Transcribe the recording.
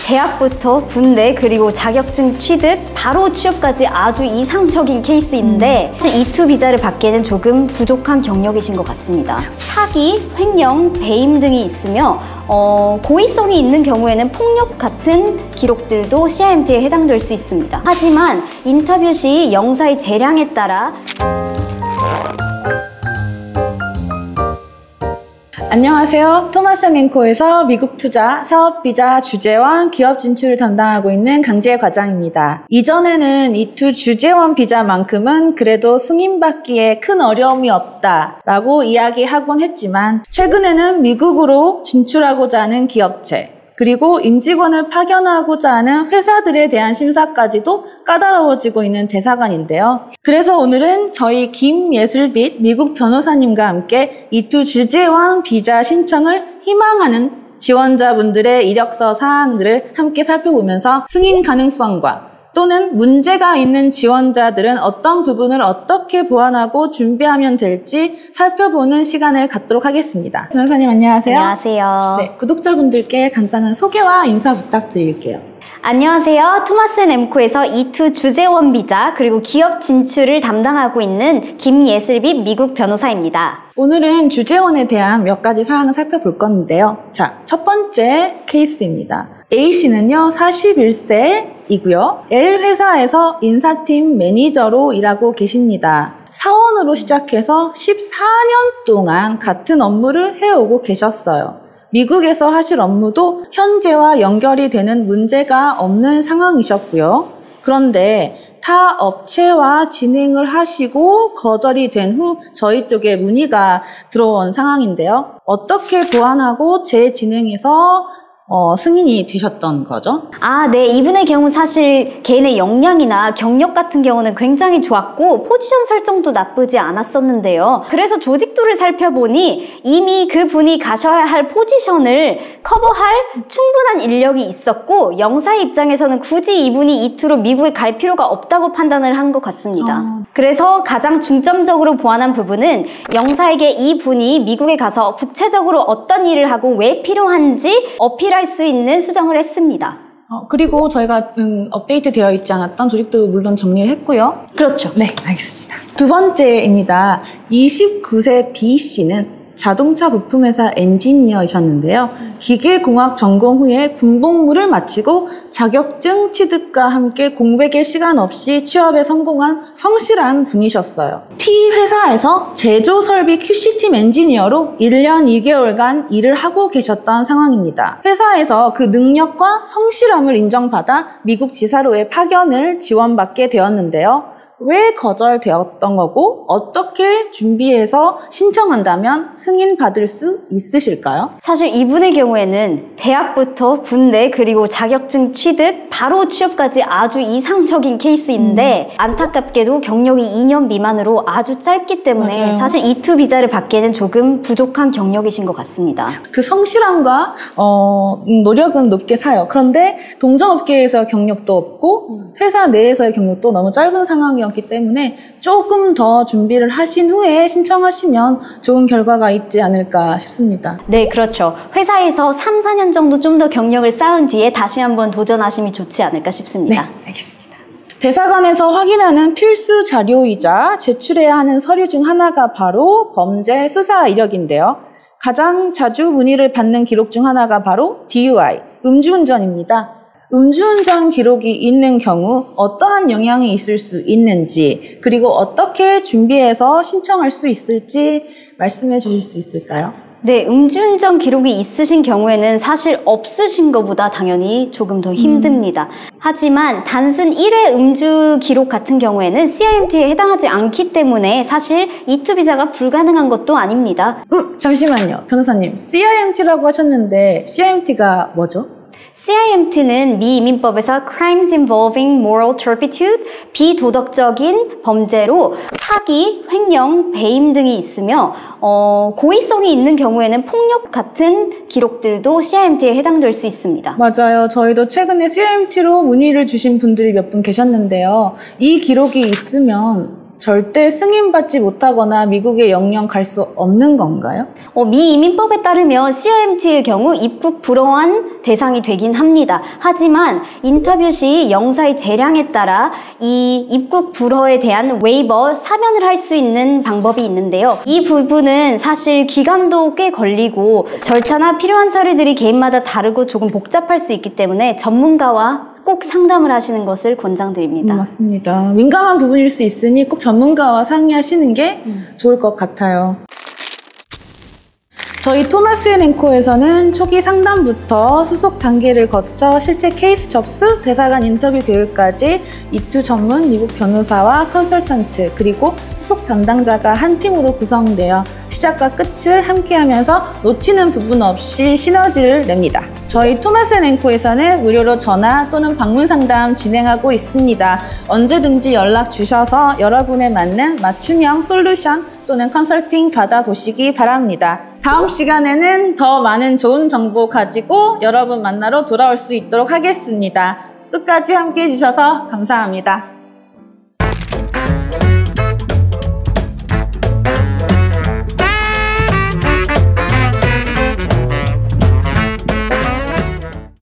대학부터 군대 그리고 자격증 취득 바로 취업까지 아주 이상적인 케이스인데 E2 비자를 받기에는 조금 부족한 경력이신 것 같습니다. 사기, 횡령, 배임 등이 있으며 고의성이 있는 경우에는 폭력 같은 기록들도 CIMT에 해당될 수 있습니다. 하지만 인터뷰 시 영사의 재량에 따라 안녕하세요. 토마스앤Co 에서 미국 투자, 사업 비자, 주재원, 기업 진출을 담당하고 있는 강지혜 과장입니다. 이전에는 E2 주재원 비자만큼은 그래도 승인받기에 큰 어려움이 없다라고 이야기하곤 했지만 최근에는 미국으로 진출하고자 하는 기업체 그리고 임직원을 파견하고자 하는 회사들에 대한 심사까지도 까다로워지고 있는 대사관인데요. 그래서 오늘은 저희 김예슬빛 미국 변호사님과 함께 E2 주재원 비자 신청을 희망하는 지원자분들의 이력서 사항들을 함께 살펴보면서 승인 가능성과 또는 문제가 있는 지원자들은 어떤 부분을 어떻게 보완하고 준비하면 될지 살펴보는 시간을 갖도록 하겠습니다. 변호사님 안녕하세요. 안녕하세요. 네, 구독자분들께 간단한 소개와 인사 부탁드릴게요. 안녕하세요. 토마스앤엠코에서 E2 주재원 비자 그리고 기업 진출을 담당하고 있는 김예슬빛 미국 변호사입니다. 오늘은 주재원에 대한 몇 가지 사항을 살펴볼 건데요. 자, 첫 번째 케이스입니다. A씨는요, 41세이고요. L 회사에서 인사팀 매니저로 일하고 계십니다. 사원으로 시작해서 14년 동안 같은 업무를 해오고 계셨어요. 미국에서 하실 업무도 현재와 연결이 되는 문제가 없는 상황이셨고요. 그런데 타 업체와 진행을 하시고 거절이 된 후 저희 쪽에 문의가 들어온 상황인데요. 어떻게 보완하고 재진행해서 승인이 되셨던 거죠? 네. 이분의 경우 사실 개인의 역량이나 경력 같은 경우는 굉장히 좋았고 포지션 설정도 나쁘지 않았었는데요. 그래서 조직도를 살펴보니 이미 그분이 가셔야 할 포지션을 커버할 충분한 인력이 있었고 영사의 입장에서는 굳이 이분이 E2로 미국에 갈 필요가 없다고 판단을 한 것 같습니다. 그래서 가장 중점적으로 보완한 부분은 영사에게 이분이 미국에 가서 구체적으로 어떤 일을 하고 왜 필요한지 어필할 수 있는 수정을 했습니다. 그리고 저희가 업데이트 되어 있지 않았던 조직도 물론 정리를 했고요. 그렇죠. 네, 알겠습니다. 두 번째입니다. 29세 B씨는 자동차 부품회사 엔지니어이셨는데요. 기계공학 전공 후에 군복무를 마치고 자격증 취득과 함께 공백의 시간 없이 취업에 성공한 성실한 분이셨어요. T 회사에서 제조설비 QC팀 엔지니어로 1년 2개월간 일을 하고 계셨던 상황입니다. 회사에서 그 능력과 성실함을 인정받아 미국 지사로의 파견을 지원받게 되었는데요. 왜 거절되었던 거고 어떻게 준비해서 신청한다면 승인받을 수 있으실까요? 사실 이분의 경우에는 대학부터 군대 그리고 자격증 취득 바로 취업까지 아주 이상적인 케이스인데 안타깝게도 경력이 2년 미만으로 아주 짧기 때문에 맞아요. 사실 E2 비자를 받기에는 조금 부족한 경력이신 것 같습니다. 그 성실함과 노력은 높게 사요. 그런데 동종업계에서 경력도 없고 회사 내에서의 경력도 너무 짧은 상황이었기 때문에 조금 더 준비를 하신 후에 신청하시면 좋은 결과가 있지 않을까 싶습니다. 네, 그렇죠. 회사에서 3, 4년 정도 좀 더 경력을 쌓은 뒤에 다시 한번 도전하심이 좋지 않을까 싶습니다. 네, 알겠습니다. 대사관에서 확인하는 필수 자료이자 제출해야 하는 서류 중 하나가 바로 범죄 수사 이력인데요. 가장 자주 문의를 받는 기록 중 하나가 바로 DUI, 음주운전입니다. 음주운전 기록이 있는 경우 어떠한 영향이 있을 수 있는지 그리고 어떻게 준비해서 신청할 수 있을지 말씀해 주실 수 있을까요? 네, 음주운전 기록이 있으신 경우에는 사실 없으신 것보다 당연히 조금 더 힘듭니다. 하지만 단순 1회 음주 기록 같은 경우에는 CIMT에 해당하지 않기 때문에 사실 E2 비자가 불가능한 것도 아닙니다. 잠시만요. 변호사님, CIMT라고 하셨는데 CIMT가 뭐죠? CIMT는 미 이민법에서 Crimes Involving Moral Turpitude, 비도덕적인 범죄로 사기, 횡령, 배임 등이 있으며 고의성이 있는 경우에는 폭력 같은 기록들도 CIMT에 해당될 수 있습니다. 맞아요. 저희도 최근에 CIMT로 문의를 주신 분들이 몇 분 계셨는데요. 이 기록이 있으면 절대 승인받지 못하거나 미국에 영영 갈 수 없는 건가요? 미 이민법에 따르면 CIMT의 경우 입국 불허한 대상이 되긴 합니다. 하지만 인터뷰 시 영사의 재량에 따라 이 입국 불허에 대한 웨이버, 사면을 할 수 있는 방법이 있는데요. 이 부분은 사실 기간도 꽤 걸리고 절차나 필요한 서류들이 개인마다 다르고 조금 복잡할 수 있기 때문에 전문가와 꼭 상담을 하시는 것을 권장드립니다. 맞습니다. 민감한 부분일 수 있으니 꼭 전문가와 상의하시는 게 좋을 것 같아요. 저희 토마스 앤 앵코에서는 초기 상담부터 수속 단계를 거쳐 실제 케이스 접수, 대사관 인터뷰 교육까지 E2 전문 미국 변호사와 컨설턴트 그리고 수속 담당자가 한 팀으로 구성되어 시작과 끝을 함께하면서 놓치는 부분 없이 시너지를 냅니다. 저희 토마스 앤 앵코에서는 무료로 전화 또는 방문 상담 진행하고 있습니다. 언제든지 연락 주셔서 여러분에 맞는 맞춤형 솔루션 또는 컨설팅 받아보시기 바랍니다. 다음 시간에는 더 많은 좋은 정보 가지고 여러분 만나러 돌아올 수 있도록 하겠습니다. 끝까지 함께 해주셔서 감사합니다.